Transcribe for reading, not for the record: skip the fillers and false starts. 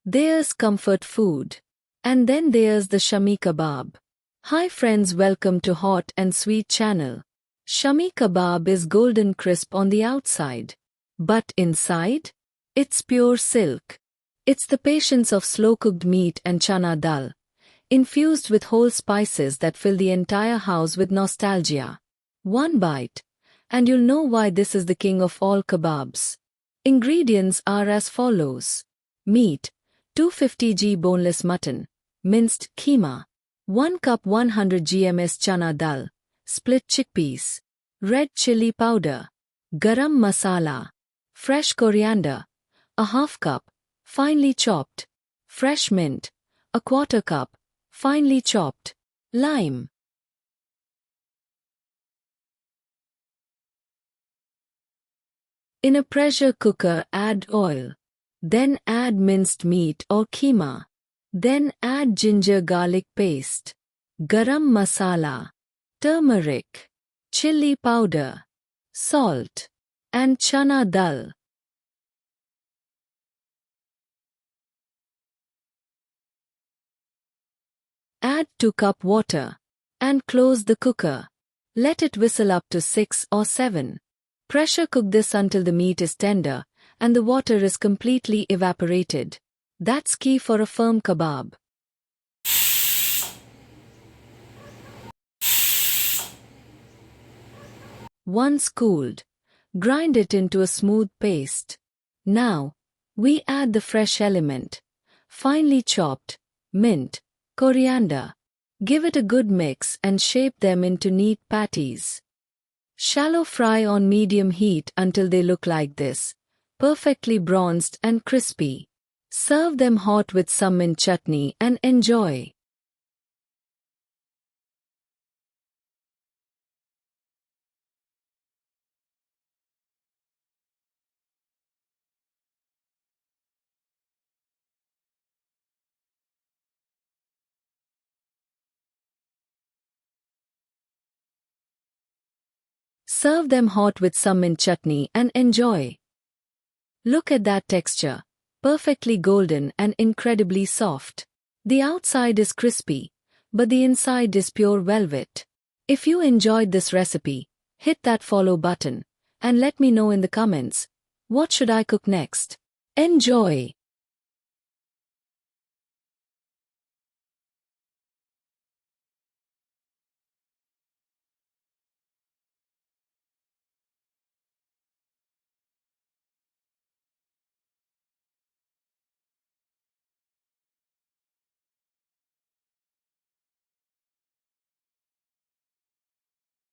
There's comfort food. And then there's the Shami Kabab. Hi friends, welcome to Hot and Sweet channel. Shami Kabab is golden crisp on the outside. But inside? It's pure silk. It's the patience of slow-cooked meat and chana dal, infused with whole spices that fill the entire house with nostalgia. One bite, and you'll know why this is the king of all kebabs. Ingredients are as follows. Meat, 250 g boneless mutton, minced keema, 1 cup 100 gms chana dal, split chickpeas, red chili powder, garam masala, fresh coriander, a half cup, finely chopped, fresh mint, a quarter cup, finely chopped, lime. In a pressure cooker, add oil. Then add minced meat or keema. Then add ginger garlic paste, garam masala, turmeric, chili powder, salt, and chana dal. Add 2 cup water and close the cooker. Let it whistle up to 6 or 7. Pressure cook this until the meat is tender and the water is completely evaporated. That's key for a firm kebab. Once cooled, grind it into a smooth paste. Now, we add the fresh element, finely chopped, mint, coriander. Give it a good mix and shape them into neat patties. Shallow fry on medium heat until they look like this, perfectly bronzed and crispy. Serve them hot with some mint chutney and enjoy. Serve them hot with some mint chutney and enjoy. Look at that texture, perfectly golden and incredibly soft. The outside is crispy, but the inside is pure velvet. If you enjoyed this recipe, hit that follow button and let me know in the comments, what should I cook next? Enjoy!